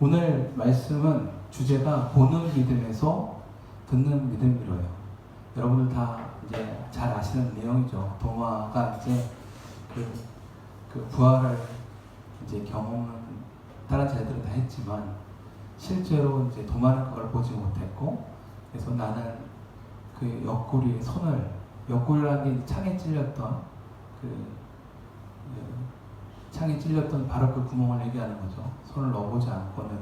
오늘 말씀은 주제가 보는 믿음에서 듣는 믿음이로요. 여러분들 다 이제 잘 아시는 내용이죠. 도마가 이제 그 부활을 이제 경험은 다른 제자들은 다 했지만 실제로 이제 도마는 그걸 보지 못했고, 그래서 나는 그 옆구리에 손을, 옆구리라는 게 창에 찔렸던 창에 찔렸던 바로 그 구멍을 얘기하는 거죠. 손을 넣어보지 않고는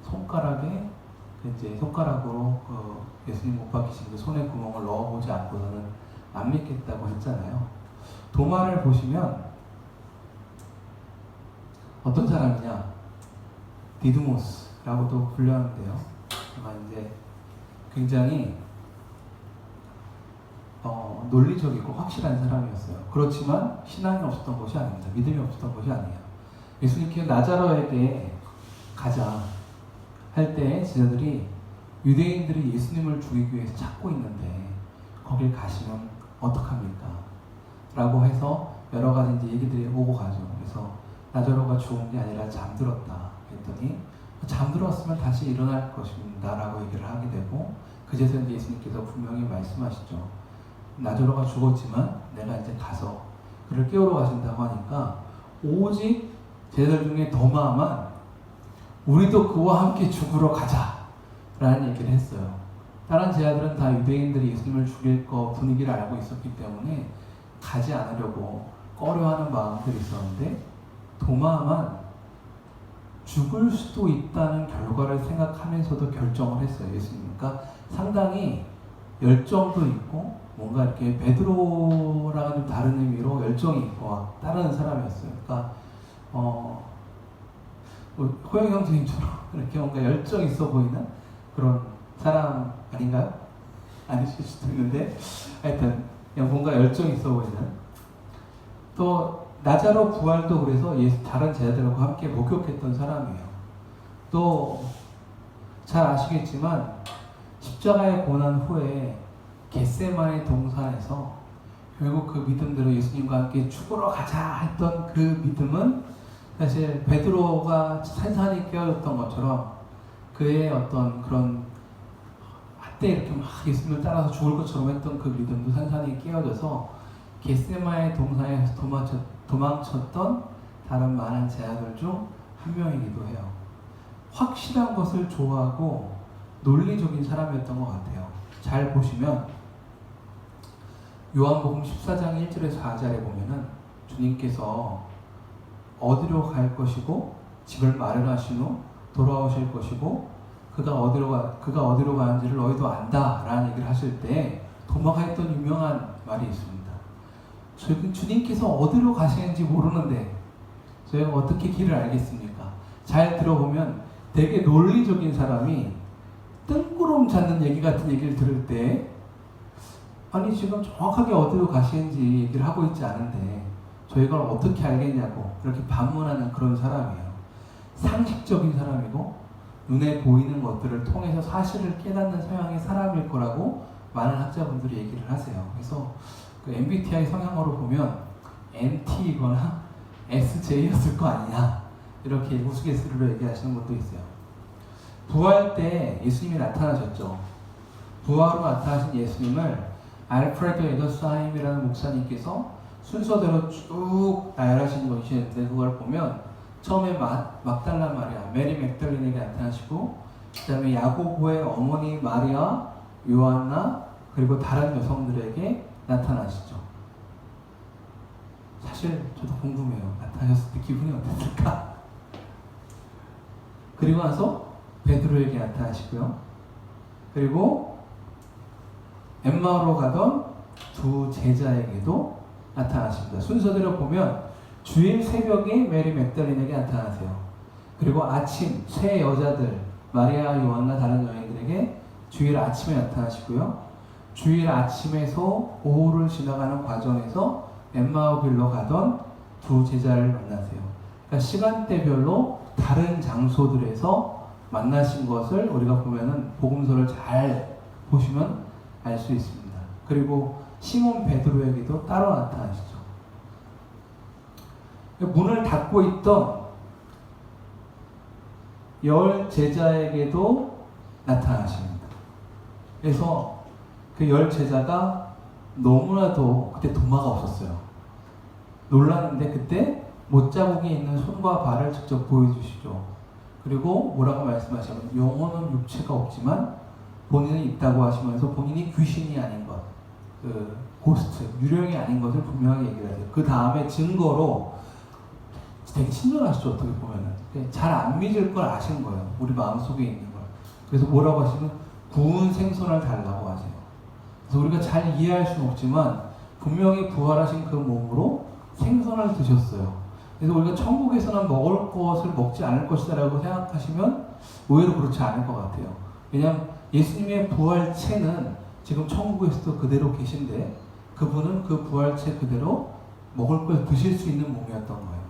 손가락에 이제 손가락으로 예수님 못 박히신 그 손에 구멍을 넣어보지 않고서는 안 믿겠다고 했잖아요. 도마를 보시면 어떤 사람이냐? 디두모스라고도 불렸는데요. 아마 이제 굉장히 논리적이고 확실한 사람이었어요. 그렇지만 신앙이 없었던 것이 아닙니다. 믿음이 없었던 것이 아니에요. 예수님께서 나자로에게 가자 할 때 제자들이 유대인들이 예수님을 죽이기 위해서 찾고 있는데 거길 가시면 어떡합니까? 라고 해서 여러 가지 이제 얘기들이 오고 가죠. 그래서 나자로가 죽은 게 아니라 잠들었다 했더니 잠들었으면 다시 일어날 것입니다 라고 얘기를 하게 되고, 그제서 이제 예수님께서 분명히 말씀하시죠. 나자로가 죽었지만 내가 이제 가서 그를 깨우러 가신다고 하니까 오직 제자들 중에 도마만 우리도 그와 함께 죽으러 가자 라는 얘기를 했어요. 다른 제자들은 다 유대인들이 예수님을 죽일 거 분위기를 알고 있었기 때문에 가지 않으려고 꺼려하는 마음들이 있었는데, 도마만 죽을 수도 있다는 결과를 생각하면서도 결정을 했어요. 예수님. 그러니까 상당히 열정도 있고 뭔가 이렇게 베드로랑은 좀 다른 의미로 열정이 있고 다른 사람이었어요. 그러니까 호영 형제님처럼 이렇게 뭔가 열정 있어 보이는 그런 사람 아닌가요? 아니실 수도 있는데 하여튼 그냥 뭔가 열정 있어 보이는. 또 나자로 부활도 그래서 다른 제자들과 함께 목격했던 사람이에요. 또 잘 아시겠지만 십자가의 고난 후에 겟세마네 동산에서 결국 그 믿음대로 예수님과 함께 죽으러 가자 했던 그 믿음은 사실 베드로가 산산이 깨어졌던 것처럼 그의 어떤 그런 한때 이렇게 막 예수님을 따라서 죽을 것처럼 했던 그 믿음도 산산이 깨어져서 겟세마네 동산에서 도망쳤던 다른 많은 제자들 중 한 명이기도 해요. 확실한 것을 좋아하고 논리적인 사람이었던 것 같아요. 잘 보시면 요한복음 14장 1절에서 4절에 보면은 주님께서 어디로 갈 것이고 집을 마련하신 후 돌아오실 것이고 그가 어디로 가는지를 너희도 안다라는 얘기를 하실 때 도마가 했던 유명한 말이 있습니다. 주님께서 어디로 가시는지 모르는데 저희가 어떻게 길을 알겠습니까? 잘 들어보면 되게 논리적인 사람이 뜬구름 잡는 얘기 같은 얘기를 들을 때 아니 지금 정확하게 어디로 가시는지 얘기를 하고 있지 않은데 저희가 어떻게 알겠냐고 그렇게 반문하는 그런 사람이에요. 상식적인 사람이고 눈에 보이는 것들을 통해서 사실을 깨닫는 서양의 사람일 거라고 많은 학자분들이 얘기를 하세요. 그래서 그 MBTI 성향으로 보면 NT이거나 SJ였을 거 아니냐 이렇게 우스갯소리로 얘기하시는 분도 있어요. 부활 때 예수님이 나타나셨죠. 부활로 나타나신 예수님을 알프레도 에더스하임이라는 목사님께서 순서대로 쭉 나열하신 것이 있는데 그걸 보면 처음에 막달라 마리아, 메리 맥달린에게 나타나시고 그 다음에 야고보의 어머니 마리아, 요한나 그리고 다른 여성들에게 나타나시죠. 사실 저도 궁금해요. 나타나셨을 때 기분이 어땠을까? 그리고 나서 베드로에게 나타나시고요. 그리고 엠마오로 가던 두 제자에게도 나타나십니다. 순서대로 보면 주일 새벽에 메리 맥달린에게 나타나세요. 그리고 아침 세 여자들 마리아, 요한나 다른 여인들에게 주일 아침에 나타나시고요. 주일 아침에서 오후를 지나가는 과정에서 엠마오 길로 가던 두 제자를 만나세요. 그러니까 시간대별로 다른 장소들에서 만나신 것을 우리가 보면은 복음서를 잘 보시면 알 수 있습니다. 그리고 시몬 베드로에게도 따로 나타나시죠. 문을 닫고 있던 열 제자에게도 나타나십니다. 그래서 그 열 제자가 너무나도 그때 도마가 없었어요. 놀랐는데 그때 못자국이 있는 손과 발을 직접 보여주시죠. 그리고 뭐라고 말씀하시냐면 영혼은 육체가 없지만 본인은 있다고 하시면서 본인이 귀신이 아닌 것, 그 고스트, 유령이 아닌 것을 분명하게 얘기를 하세요. 그 다음에 증거로 되게 친절하시죠. 어떻게 보면은 잘 안 믿을 걸 아신 거예요. 우리 마음속에 있는 걸. 그래서 뭐라고 하시면 구운 생선을 달라고 하세요. 그래서 우리가 잘 이해할 수는 없지만 분명히 부활하신 그 몸으로 생선을 드셨어요. 그래서 우리가 천국에서는 먹을 것을 먹지 않을 것이다 라고 생각하시면 오히려 그렇지 않을 것 같아요. 왜냐하면 예수님의 부활체는 지금 천국에서도 그대로 계신데 그분은 그 부활체 그대로 먹을 걸 드실 수 있는 몸이었던 거예요.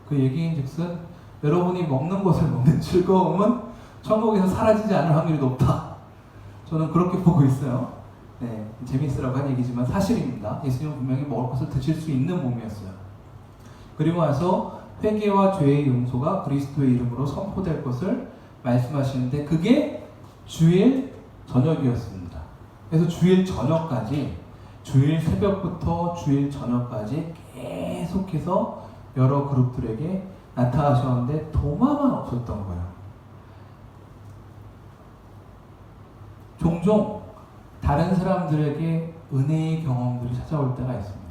그 얘기인 즉슨 여러분이 먹는 것을 먹는 즐거움은 천국에서 사라지지 않을 확률이 높다. 저는 그렇게 보고 있어요. 네, 재밌으라고 한 얘기지만 사실입니다. 예수님은 분명히 먹을 것을 드실 수 있는 몸이었어요. 그리고 와서 회개와 죄의 용서가 그리스도의 이름으로 선포될 것을 말씀하시는데 그게 주일 저녁이었습니다. 그래서 주일 저녁까지, 주일 새벽부터 주일 저녁까지 계속해서 여러 그룹들에게 나타나셨는데 도마만 없었던 거예요. 종종 다른 사람들에게 은혜의 경험들이 찾아올 때가 있습니다.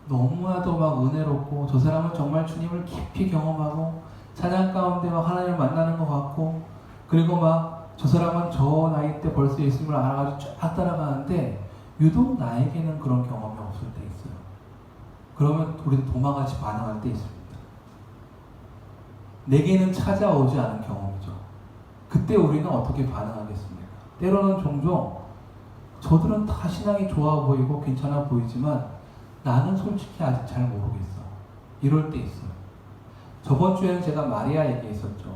너무나도 막 은혜롭고 저 사람은 정말 주님을 깊이 경험하고 찬양 가운데 막 하나님을 만나는 것 같고 그리고 막 저 사람은 저 나이 때 벌써 예수님을 알아가지고 쫙 따라가는데 유독 나에게는 그런 경험이 없을 때 있어요. 그러면 우리도 도마같이 반응할 때 있습니다. 내게는 찾아오지 않은 경험이죠. 그때 우리는 어떻게 반응하겠습니까? 때로는 종종 저들은 다 신앙이 좋아 보이고 괜찮아 보이지만 나는 솔직히 아직 잘 모르겠어. 이럴 때 있어요. 저번 주에는 제가 마리아 얘기했었죠.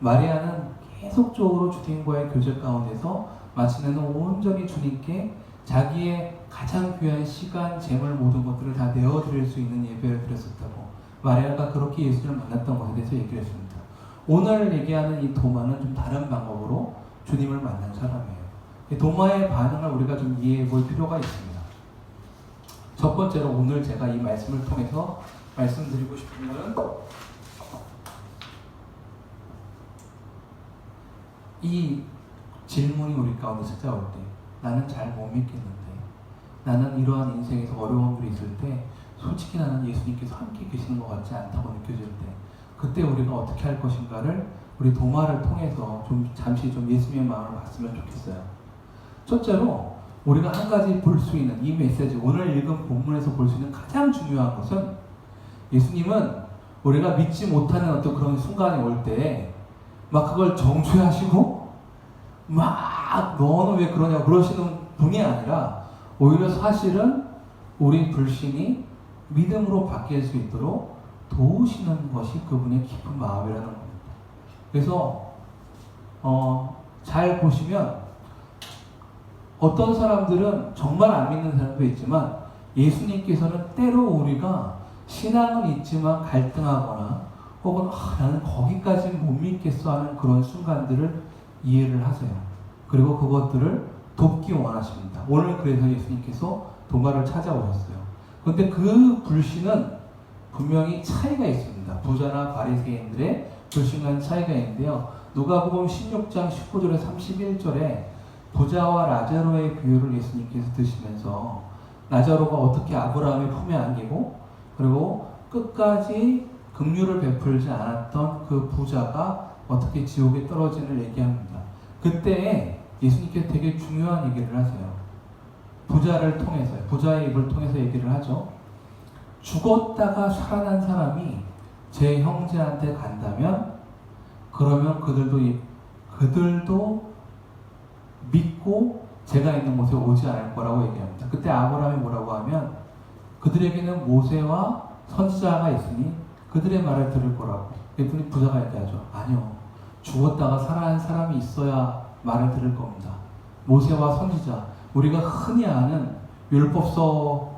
마리아는 계속적으로 주님과의 교제 가운데서 마침내는 온전히 주님께 자기의 가장 귀한 시간, 재물 모든 것들을 다 내어드릴 수 있는 예배를 드렸었다고. 마리아가 그렇게 예수님을 만났던 것에 대해서 얘기를 했습니다. 오늘 얘기하는 이 도마는 좀 다른 방법으로 주님을 만난 사람이에요. 이 도마의 반응을 우리가 좀 이해해 볼 필요가 있습니다. 첫 번째로 오늘 제가 이 말씀을 통해서 말씀드리고 싶은 것은 이 질문이 우리 가운데 찾아올 때 나는 잘 못 믿겠는데 나는 이러한 인생에서 어려움들이 있을 때 솔직히 나는 예수님께서 함께 계시는 것 같지 않다고 느껴질 때 그때 우리가 어떻게 할 것인가를 우리 도마를 통해서 좀 잠시 좀 예수님의 마음을 봤으면 좋겠어요. 첫째로 우리가 한 가지 볼 수 있는 이 메시지 오늘 읽은 본문에서 볼 수 있는 가장 중요한 것은 예수님은 우리가 믿지 못하는 어떤 그런 순간이 올 때 막 그걸 정죄하시고 막 너는 왜 그러냐고 그러시는 분이 아니라 오히려 사실은 우리 불신이 믿음으로 바뀔 수 있도록 도우시는 것이 그분의 깊은 마음이라는 겁니다. 그래서 잘 보시면 어떤 사람들은 정말 안 믿는 사람도 있지만 예수님께서는 때로 우리가 신앙은 있지만 갈등하거나 혹은 나는 거기까지는 못 믿겠어 하는 그런 순간들을 이해를 하세요. 그리고 그것들을 돕기 원하십니다. 오늘 그래서 예수님께서 도마를 찾아오셨어요. 그런데 그 불신은 분명히 차이가 있습니다. 부자나 바리새인들의 불신과는 차이가 있는데요. 누가복음 16장 19절에 31절에 부자와 라자로의 비유를 예수님께서 드시면서 라자로가 어떻게 아브라함의 품에 안기고 그리고 끝까지 긍휼을 베풀지 않았던 그 부자가 어떻게 지옥에 떨어지는 얘기합니다. 그때 예수님께서 되게 중요한 얘기를 하세요. 부자를 통해서, 부자의 입을 통해서 얘기를 하죠. 죽었다가 살아난 사람이 제 형제한테 간다면 그러면 그들도 믿고 제가 있는 곳에 오지 않을 거라고 얘기합니다. 그때 아브라함이 뭐라고 하면 그들에게는 모세와 선지자가 있으니 그들의 말을 들을 거라고. 그랬더니 부자가 얘기하죠. 아니요. 죽었다가 살아난 사람이 있어야 말을 들을 겁니다. 모세와 선지자, 우리가 흔히 아는 율법서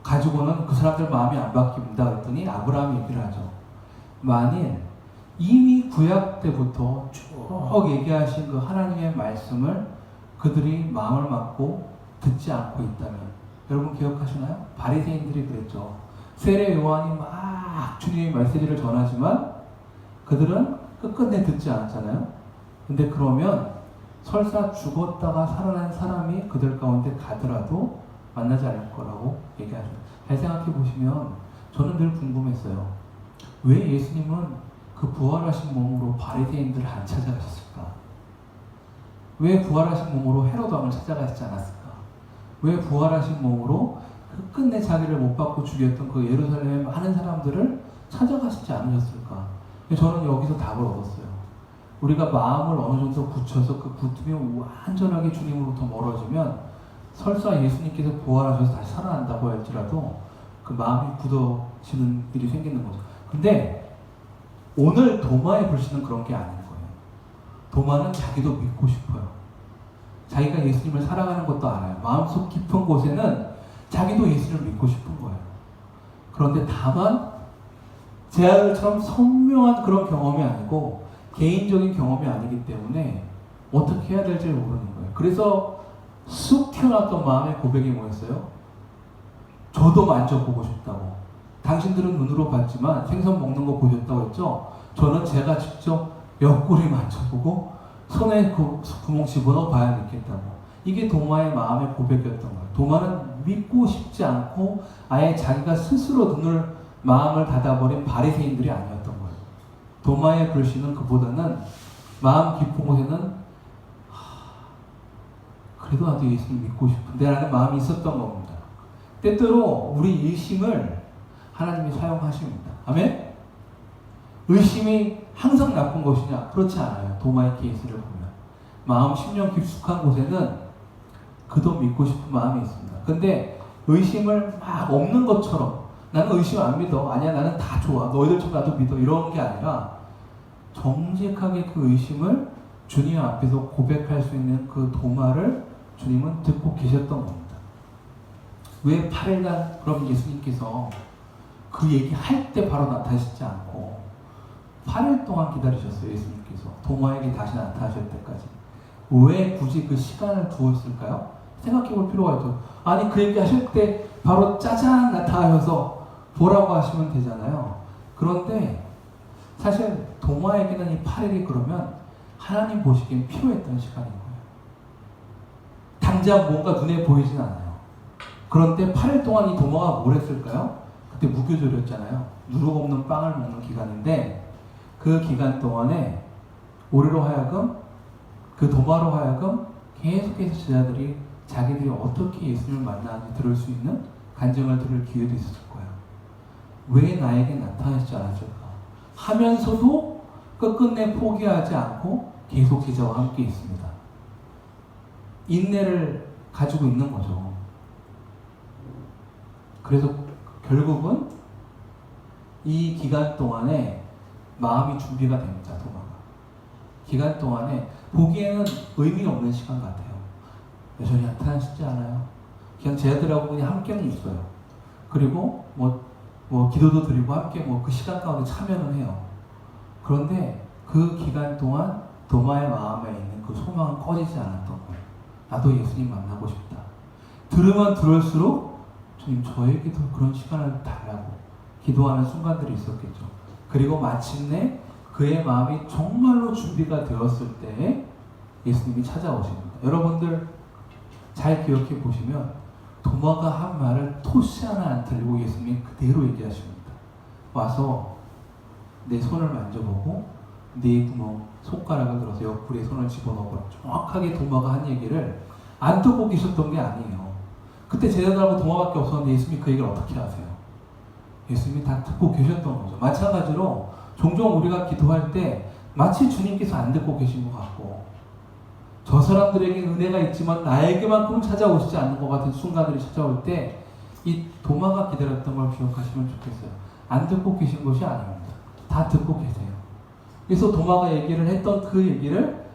가지고는 그 사람들 마음이 안 바뀝니다. 그랬더니 아브라함이 얘기를 하죠. 만일 이미 구약 때부터 쭉 얘기하신 그 하나님의 말씀을 그들이 마음을 막고 듣지 않고 있다면, 여러분 기억하시나요? 바리새인들이 그랬죠. 세례 요한이 막 주님의 메시지를 전하지만 그들은 끝끝내 듣지 않았잖아요. 근데 그러면 설사 죽었다가 살아난 사람이 그들 가운데 가더라도 만나지 않을 거라고 얘기하죠. 잘 생각해 보시면 저는 늘 궁금했어요. 왜 예수님은 그 부활하신 몸으로 바리새인들을 안 찾아가셨을까? 왜 부활하신 몸으로 헤롯 왕을 찾아가시지 않았을까? 왜 부활하신 몸으로 끝내 자기를 못 받고 죽였던 그 예루살렘의 많은 사람들을 찾아가시지 않으셨을까? 저는 여기서 답을 얻었어요. 우리가 마음을 어느 정도 굳혀서 그 붙으면 완전하게 주님으로부터 멀어지면 설사 예수님께서 부활하셔서 다시 살아난다고 할지라도 그 마음이 굳어지는 일이 생기는 거죠. 근데 오늘 도마의 불신은 그런 게 아닌 거예요. 도마는 자기도 믿고 싶어요. 자기가 예수님을 사랑하는 것도 알아요. 마음속 깊은 곳에는 자기도 예수님을 믿고 싶은 거예요. 그런데 다만 제 아들처럼 선명한 그런 경험이 아니고 개인적인 경험이 아니기 때문에 어떻게 해야 될지 모르는 거예요. 그래서 쑥 튀어나왔던 마음의 고백이 뭐였어요? 저도 만져보고 싶다고. 당신들은 눈으로 봤지만 생선 먹는 거 보셨다고 했죠? 저는 제가 직접 옆구리 만져보고 손에 그 구멍 집어넣어 봐야 믿겠다고. 이게 도마의 마음의 고백이었던 거예요. 도마는 믿고 싶지 않고 아예 자기가 스스로 마음을 닫아버린 바리새인들이 아니었던 거예요. 도마의 불신은 그보다는 마음 깊은 곳에는 그래도 나도 예수님 믿고 싶은데 라는 마음이 있었던 겁니다. 때때로 우리 의심을 하나님이 사용하십니다. 아멘? 의심이 항상 나쁜 것이냐? 그렇지 않아요. 도마의 케이스를 보면 마음 심령 깊숙한 곳에는 그도 믿고 싶은 마음이 있습니다. 근데 의심을 막 없는 것처럼 나는 의심 안 믿어. 아니야, 나는 다 좋아. 너희들처럼 나도 믿어. 이런 게 아니라 정직하게 그 의심을 주님 앞에서 고백할 수 있는 그 도마를 주님은 듣고 계셨던 겁니다. 왜 8일간 그럼 예수님께서 그 얘기할 때 바로 나타나시지 않고 8일 동안 기다리셨어요. 예수님께서 도마에게 다시 나타나실 때까지. 왜 굳이 그 시간을 두었을까요? 생각해 볼 필요가 있죠. 아니 그 얘기 하실 때 바로 짜잔 나타나셔서 보라고 하시면 되잖아요. 그런데 사실 도마에게는 이 8일이 그러면 하나님 보시기엔 필요했던 시간인 거예요. 당장 뭔가 눈에 보이진 않아요. 그런데 8일 동안 이 도마가 뭘 했을까요? 그때 무교절이었잖아요. 누룩 없는 빵을 먹는 기간인데 그 기간 동안에 우리로 하여금 그 도마로 하여금 계속해서 제자들이 자기들이 어떻게 예수님을 만나는지 들을 수 있는 간증을 들을 기회도 있었을 거예요. 왜 나에게 나타나시지 않았을까? 하면서도 끝끝내 포기하지 않고 계속 제자와 함께 있습니다. 인내를 가지고 있는 거죠. 그래서 결국은 이 기간 동안에 마음이 준비가 됩니다. 도마가. 기간 동안에 보기에는 의미 없는 시간 같아요. 여전히 나타나시지 않아요. 그냥 제자들하고 그냥 함께는 있어요. 그리고 뭐 기도도 드리고 함께 그 시간 가운데 참여는 해요. 그런데 그 기간 동안 도마의 마음에 있는 그 소망은 꺼지지 않았던 거예요. 나도 예수님 만나고 싶다. 들으면 들을수록 주님 저에게도 그런 시간을 달라고 기도하는 순간들이 있었겠죠. 그리고 마침내 그의 마음이 정말로 준비가 되었을 때 예수님이 찾아오십니다. 여러분들 잘 기억해 보시면 도마가 한 말을 토시 하나 안 틀리고 예수님이 그대로 얘기하십니다. 와서 내 손을 만져보고 네 구멍 손가락을 들어서 옆구리에 손을 집어넣어보라. 정확하게 도마가 한 얘기를 안 듣고 계셨던 게 아니에요. 그때 제자들하고 도마밖에 없었는데 예수님이 그 얘기를 어떻게 하세요? 예수님이 다 듣고 계셨던 거죠. 마찬가지로 종종 우리가 기도할 때 마치 주님께서 안 듣고 계신 것 같고 저 사람들에게 은혜가 있지만 나에게만큼 찾아오시지 않는 것 같은 순간들이 찾아올 때 이 도마가 기다렸던 걸 기억하시면 좋겠어요. 안 듣고 계신 것이 아닙니다. 다 듣고 계세요. 그래서 도마가 얘기를 했던 그 얘기를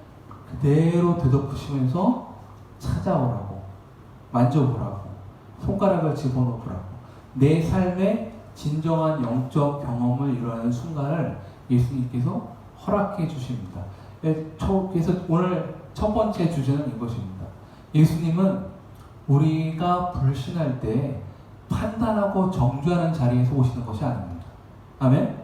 그대로 되덮으시면서 찾아오라고, 만져보라고, 손가락을 집어넣으라고, 내 삶의 진정한 영적 경험을 이루는 순간을 예수님께서 허락해 주십니다. 그래서 오늘 첫 번째 주제는 이것입니다. 예수님은 우리가 불신할 때 판단하고 정죄하는 자리에서 오시는 것이 아닙니다. 아멘?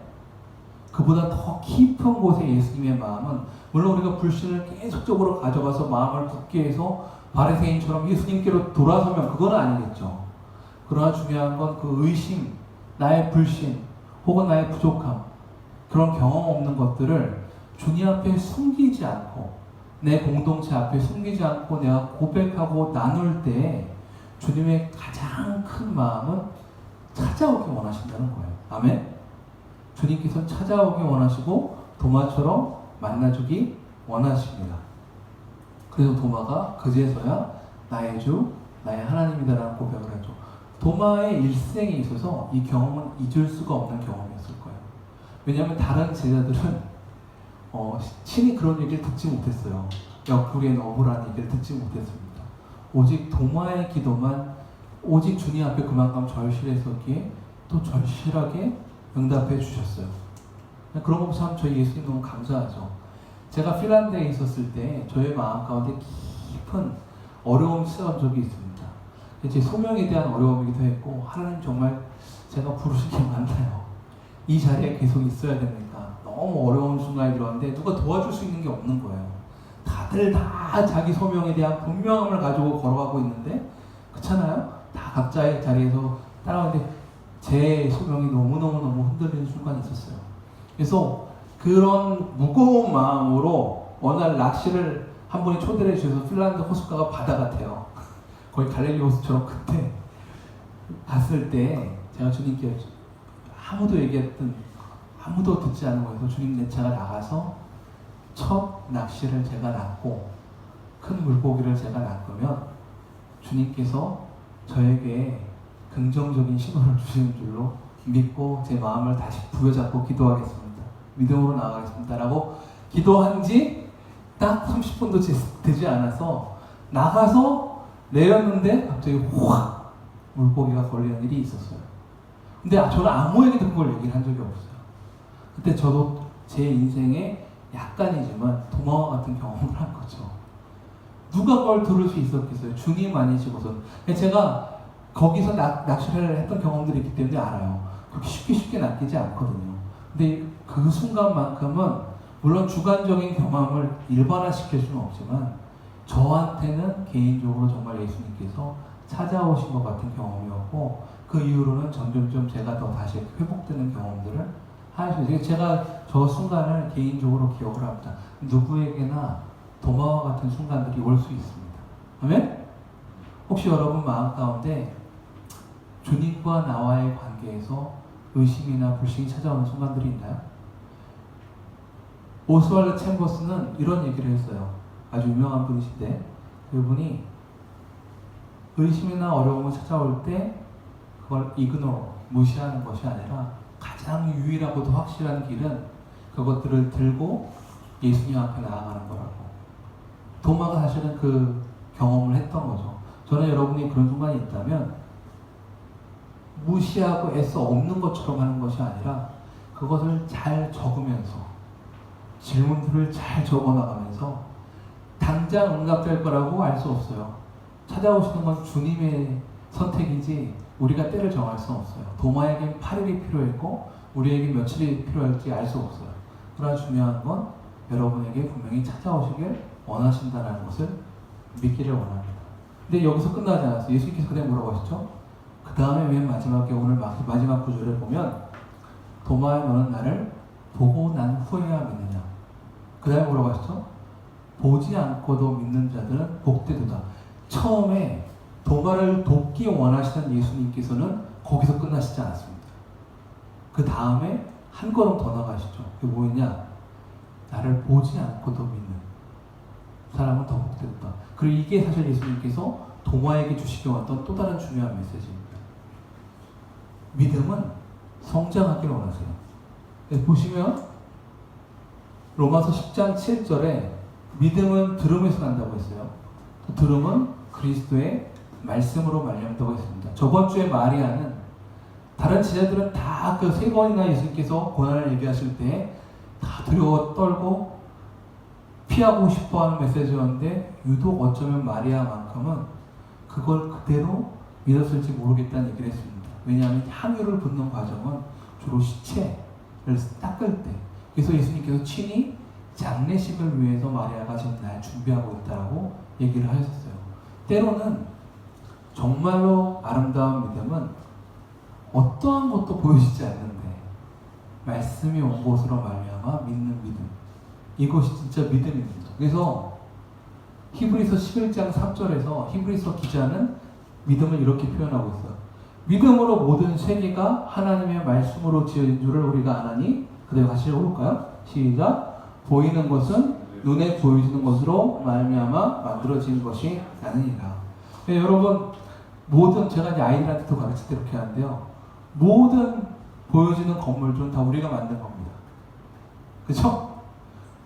그보다 더 깊은 곳에 예수님의 마음은, 물론 우리가 불신을 계속적으로 가져가서 마음을 굳게 해서 바리새인처럼 예수님께로 돌아서면 그건 아니겠죠. 그러나 중요한 건 그 의심, 나의 불신 혹은 나의 부족함, 그런 경험 없는 것들을 주님 앞에 숨기지 않고, 내 공동체 앞에 숨기지 않고 내가 고백하고 나눌 때 주님의 가장 큰 마음은 찾아오기 원하신다는 거예요. 아멘? 주님께서는 찾아오기 원하시고 도마처럼 만나주기 원하십니다. 그래서 도마가 그제서야 나의 주, 나의 하나님이다라는 고백을 하죠. 도마의 일생에 있어서 이 경험은 잊을 수가 없는 경험이었을 거예요. 왜냐하면 다른 제자들은 친히 그런 얘기를 듣지 못했어요. 옆구리에 넣으라는 얘기를 듣지 못했습니다. 오직 도마의 기도만, 오직 주님 앞에 그만큼 절실했었기에 또 절실하게 응답해 주셨어요. 그런 거 참 저희 예수님 너무 감사하죠. 제가 핀란드에 있었을 때 저의 마음 가운데 깊은 어려움이 찾아온 적이 있습니다. 제 소명에 대한 어려움이기도 했고, 하나님 정말 제가 부르신 게 많나요? 이 자리에 계속 있어야 됩니까? 너무 어려운 순간이 들어왔는데 누가 도와줄 수 있는 게 없는 거예요. 다들 다 자기 소명에 대한 분명함을 가지고 걸어가고 있는데, 그렇잖아요? 다 각자의 자리에서 따라오는데 제 소명이 너무너무 흔들리는 순간이 있었어요. 그래서 그런 무거운 마음으로 어느 날 낚시를 한 분이 초대를 해주셔서, 핀란드 호숫가가 바다 같아요. 거의 갈릴리 호수처럼. 그때 갔을 때 제가 주님께 아무도 듣지 않은 거에서 주님, 내 차가 나가서 첫 낚시를 제가 낚고 큰 물고기를 제가 낚으면 주님께서 저에게 긍정적인 신호를 주시는 줄로 믿고 제 마음을 다시 부여잡고 기도하겠습니다. 믿음으로 나아가겠습니다. 라고 기도한 지 딱 30분도 되지 않아서 나가서 내렸는데 갑자기 확 물고기가 걸리는 일이 있었어요. 근데 저는 아무에게도 그걸 얘기를 한 적이 없어요. 그때 저도 제 인생에 약간이지만 도마와 같은 경험을 한 거죠. 누가 그걸 들을 수 있었겠어요? 주님 아니시고선. 제가 거기서 낚시를 했던 경험들이 있기 때문에 알아요. 그렇게 쉽게 낚이지 않거든요. 근데 그 순간만큼은 물론 주관적인 경험을 일반화시킬 수는 없지만 저한테는 개인적으로 정말 예수님께서 찾아오신 것 같은 경험이었고, 그 이후로는 점점점 제가 더 다시 회복되는 경험들을 하시죠. 제가 저 순간을 개인적으로 기억을 합니다. 누구에게나 도마와 같은 순간들이 올 수 있습니다. 아멘? 혹시 여러분 마음 가운데 주님과 나와의 관계에서 의심이나 불신이 찾아오는 순간들이 있나요? 오스왈드 챔버스는 이런 얘기를 했어요. 아주 유명한 분이신데, 그분이 의심이나 어려움을 찾아올 때 그걸 무시하는 것이 아니라 가장 유일하고도 확실한 길은 그것들을 들고 예수님 앞에 나아가는 거라고. 도마가 사실은 그 경험을 했던 거죠. 저는 여러분이 그런 순간이 있다면 무시하고 애써 없는 것처럼 하는 것이 아니라 그것을 잘 적으면서, 질문들을 잘 적어나가면서, 당장 응답될 거라고 알 수 없어요. 찾아오시는 건 주님의 선택이지 우리가 때를 정할 수는 없어요. 도마에겐 8일이 필요했고 우리에게 며칠이 필요할지 알 수 없어요. 그러나 중요한 건 여러분에게 분명히 찾아오시길 원하신다는 것을 믿기를 원합니다. 근데 여기서 끝나지 않았어요. 예수님께서 그때 뭐라고 하셨죠? 그 다음에 맨 마지막에, 오늘 마지막 구절을 보면, 도마야 너는 나를 보고 난 후에야 믿느냐. 그 다음에 뭐라고 하셨죠? 보지 않고도 믿는 자들은 복되도다. 처음에 도마를 돕기 원하시던 예수님께서는 거기서 끝나시지 않았습니다. 그 다음에 한 걸음 더 나가시죠. 그게 뭐였냐? 나를 보지 않고도 믿는 사람은 더 복되도다. 그리고 이게 사실 예수님께서 도마에게 주시기 원했던 또 다른 중요한 메시지입니다. 믿음은 성장하기를 원하세요. 네, 보시면 로마서 10장 7절에 믿음은 들음에서 난다고 했어요. 들음은 그리스도의 말씀으로 말미암다고 했습니다. 저번 주에 마리아는, 다른 제자들은 다 그 세 번이나 예수님께서 고난을 얘기하실 때 다 두려워 떨고 피하고 싶어하는 메시지였는데 유독 어쩌면 마리아만큼은 그걸 그대로 믿었을지 모르겠다는 얘기를 했습니다. 왜냐하면 향유를 붓는 과정은 주로 시체를 닦을 때, 그래서 예수님께서 친히 장례식을 위해서 마리아가 지금 날 준비하고 있다고 얘기를 하셨어요. 때로는 정말로 아름다운 믿음은 어떠한 것도 보여지지 않는데 말씀이 온 것으로 말미암아 믿는 믿음, 이것이 진짜 믿음입니다. 그래서 히브리서 11장 3절에서 히브리서 기자는 믿음을 이렇게 표현하고 있어요. 믿음으로 모든 세계가 하나님의 말씀으로 지어진 줄을 우리가 아나니, 그대로 같이 읽어볼까요? 시작. 보이는 것은 눈에 보여지는 것으로 말미암아 만들어진 것이 아니니라. 네, 여러분, 모든, 제가 이제 아이들한테도 가르칠 때 이렇게 하는데요, 모든 보여지는 건물들은 다 우리가 만든 겁니다. 그쵸?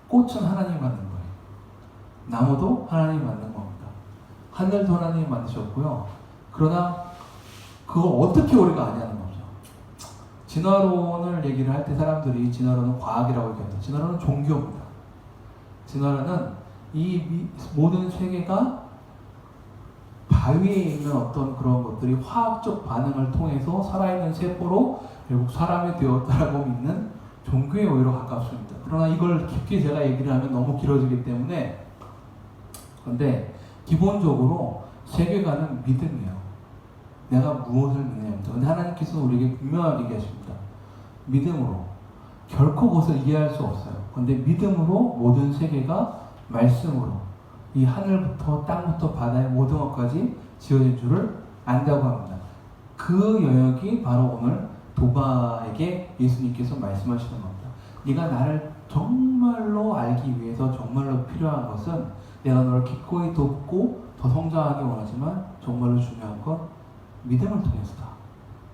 꽃은 하나님이 만든 거예요. 나무도 하나님이 만든 겁니다. 하늘도 하나님이 만드셨고요. 그러나 그걸 어떻게 우리가 아냐는 거죠. 진화론을 얘기를 할 때 사람들이 진화론은 과학이라고 얘기합니다. 진화론은 종교입니다. 진화론은 이 모든 세계가 바위에 있는 어떤 그런 것들이 화학적 반응을 통해서 살아있는 세포로 결국 사람이 되었다라고 믿는 종교의 오히려 가깝습니다. 그러나 이걸 깊게 제가 얘기를 하면 너무 길어지기 때문에, 그런데 기본적으로 세계관은 믿음이에요. 내가 무엇을 믿느냐입니다. 그런데 하나님께서는 우리에게 분명하게 얘기하십니다. 믿음으로. 결코 그것을 이해할 수 없어요. 그런데 믿음으로 모든 세계가 말씀으로 이 하늘부터 땅부터 바다의 모든 것까지 지어진 줄을 안다고 합니다. 그 영역이 바로 오늘 도마에게 예수님께서 말씀하시는 겁니다. 네가 나를 정말로 알기 위해서 정말로 필요한 것은 내가 너를 기꺼이 돕고 더 성장하기 원하지만 정말로 중요한 건 믿음을 통해서다.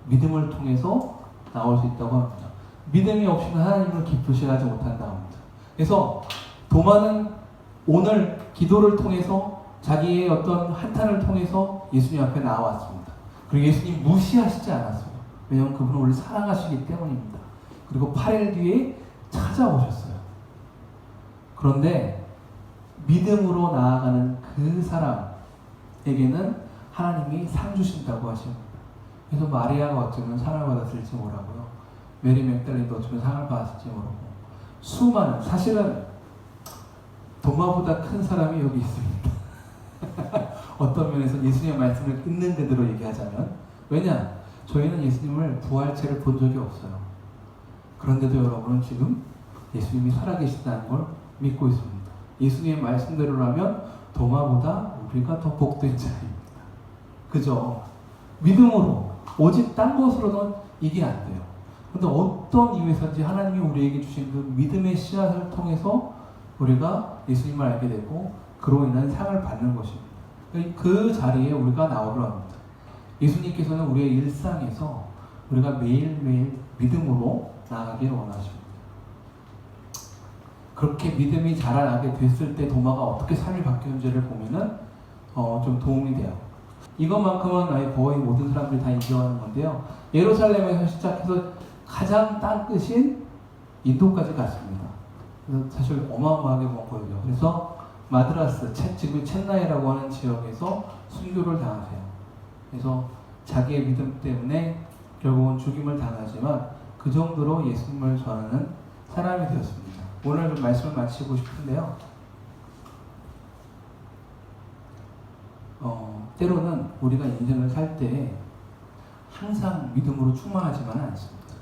믿음을 통해서 나올 수 있다고 합니다. 믿음이 없이는 하나님을 기쁘시게 하지 못한다고 합니다. 그래서 도마는 오늘 기도를 통해서 자기의 어떤 한탄을 통해서 예수님 앞에 나왔습니다. 그리고 예수님 무시하시지 않았어요. 왜냐하면 그분은 우리를 사랑하시기 때문입니다. 그리고 8일 뒤에 찾아오셨어요. 그런데 믿음으로 나아가는 그 사람에게는 하나님이 상 주신다고 하십니다. 그래서 마리아가 어쩌면 상을 받았을지 모르고요. 메리 맥달린도 어쩌면 상을 받았을지 모르고, 수많은, 사실은 도마보다 큰 사람이 여기 있습니다. 어떤 면에서 예수님의 말씀을 있는 그대로 얘기하자면, 왜냐? 저희는 예수님을 부활체를 본 적이 없어요. 그런데도 여러분은 지금 예수님이 살아계신다는 걸 믿고 있습니다. 예수님의 말씀대로라면 도마보다 우리가 더 복된 자입니다. 그죠? 믿음으로, 오직 딴 것으로는 이게 안 돼요. 그런데 어떤 이유에서인지 하나님이 우리에게 주신 그 믿음의 씨앗을 통해서 우리가 예수님을 알게 되고 그로 인한 상을 받는 것입니다. 그 자리에 우리가 나오려 합니다. 예수님께서는 우리의 일상에서 우리가 매일매일 믿음으로 나아가길 원하십니다. 그렇게 믿음이 자라나게 됐을 때 도마가 어떻게 삶이 바뀌는지를 보면은 좀 도움이 돼요. 이것만큼은 거의 모든 사람들이 다 인정하는 건데요. 예루살렘에서 시작해서 가장 땅끝인 인도까지 갔습니다. 그래서 사실 어마어마하게 먼거든요. 그래서 마드라스, 지금 첸나이라고 하는 지역에서 순교를 당하세요. 그래서 자기의 믿음 때문에 결국은 죽임을 당하지만 그 정도로 예수님을 전하는 사람이 되었습니다. 오늘 좀 말씀을 마치고 싶은데요. 때로는 우리가 인생을 살 때 항상 믿음으로 충만하지만은 않습니다.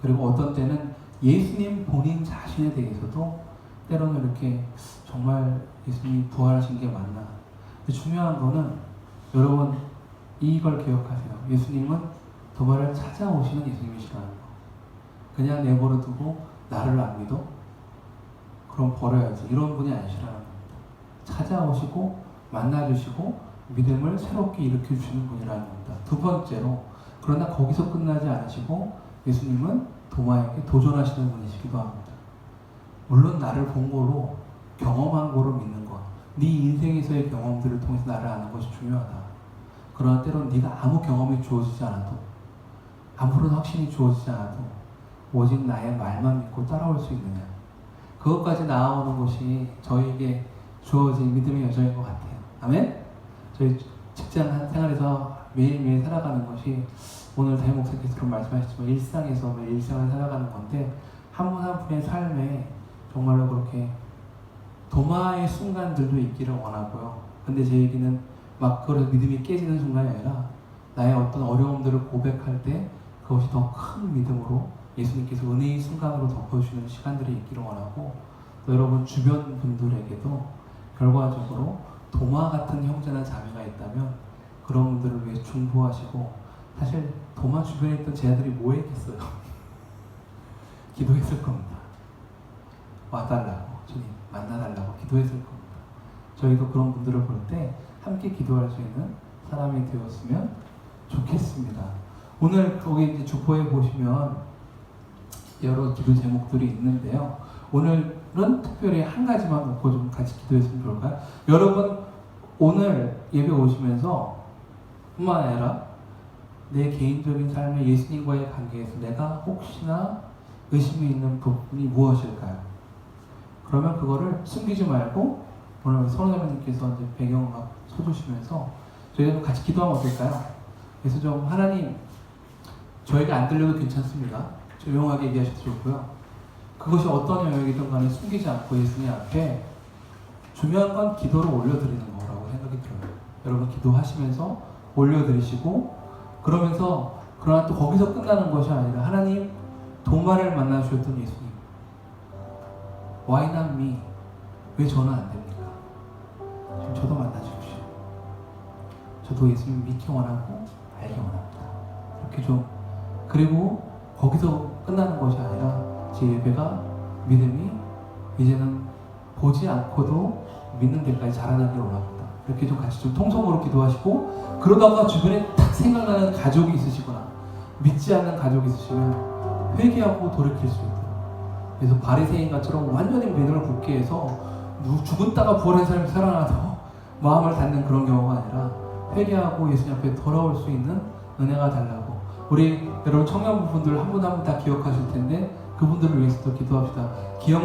그리고 어떤 때는 예수님 본인 자신에 대해서도 때로는 이렇게 정말 예수님이 부활하신 게 맞나. 근데 중요한 거는 여러분 이걸 기억하세요. 예수님은 도마를 찾아오시는 예수님이시라는 거. 그냥 내버려 두고 나를 안 믿어? 그럼 버려야지. 이런 분이 아니시라는 겁니다. 찾아오시고 만나주시고 믿음을 새롭게 일으켜주시는 분이라는 겁니다. 두 번째로, 그러나 거기서 끝나지 않으시고 예수님은 도마에게 도전하시는 분이시기도 합니다. 물론 나를 본 거로, 경험한 거로 믿는 것, 네 인생에서의 경험들을 통해서 나를 아는 것이 중요하다. 그러나 때로는 네가 아무 경험이 주어지지 않아도, 아무런 확신이 주어지지 않아도 오직 나의 말만 믿고 따라올 수 있느냐. 그것까지 나아오는 것이 저에게 주어진 믿음의 여정인 것 같아요. 아멘? 저희 직장 생활에서 매일매일 살아가는 것이 오늘 담임 목사께서 말씀하셨지만 일상에서 매일 일상을 살아가는 건데 한 분 한 분의 삶에 정말로 그렇게 도마의 순간들도 있기를 원하고요. 근데 제 얘기는 막 그런 믿음이 깨지는 순간이 아니라 나의 어떤 어려움들을 고백할 때 그것이 더 큰 믿음으로 예수님께서 은혜의 순간으로 덮어주시는 시간들이 있기를 원하고 또 여러분 주변 분들에게도 결과적으로 도마 같은 형제나 자매가 있다면 그런 분들을 위해 중보하시고 사실 도마 주변에 있던 제 아들이 뭐 했겠어요? 기도했을 겁니다. 와달라고 주님 만나달라고 기도했을 겁니다. 저희도 그런 분들을 볼 때 함께 기도할 수 있는 사람이 되었으면 좋겠습니다. 오늘 거기 이제 주포에 보시면 여러 기도 제목들이 있는데요. 오늘은 특별히 한 가지만 놓고 좀 같이 기도했으면 좋을까요? 여러분 오늘 예배 오시면서 뿐만 아니라 내 개인적인 삶의 예수님과의 관계에서 내가 혹시나 의심이 있는 부분이 무엇일까요? 그러면 그거를 숨기지 말고 오늘 선호자매님께서 이제 배경음악 쳐주시면서 저희가 같이 기도하면 어떨까요? 그래서 좀 하나님 저희가 안 들려도 괜찮습니다. 조용하게 얘기하셔도 좋고요. 그것이 어떤 영역이든 간에 숨기지 않고 예수님 앞에 중요한 건 기도를 올려드리는 거라고 생각이 들어요. 여러분 기도하시면서 올려드리시고 그러면서 그러나 또 거기서 끝나는 것이 아니라 하나님 도마를 만나주셨던 예수님 Why not me? 왜 저는 안 됩니까? 지금 저도 만나주십시오. 저도 예수님 믿기 원하고 알기 원합니다. 이렇게 좀 그리고 거기서 끝나는 것이 아니라 제 예배가 믿음이 이제는 보지 않고도 믿는 데까지 자라나길 원합니다. 이렇게 좀 같이 좀 통성으로 기도하시고 그러다가 주변에 딱 생각나는 가족이 있으시거나 믿지 않는 가족이 있으시면 회개하고 돌이킬 수 있도록 그래서 바리새인같처럼 완전히 믿음을 굳게 해서 죽었다가 부활한 사람이 살아나서 마음을 닫는 그런 경우가 아니라 회개하고 예수님 앞에 돌아올 수 있는 은혜가 달라고 우리 여러분 청년분들 한 분 한 분 다 기억하실 텐데 그분들을 위해서도 기도합시다. 기억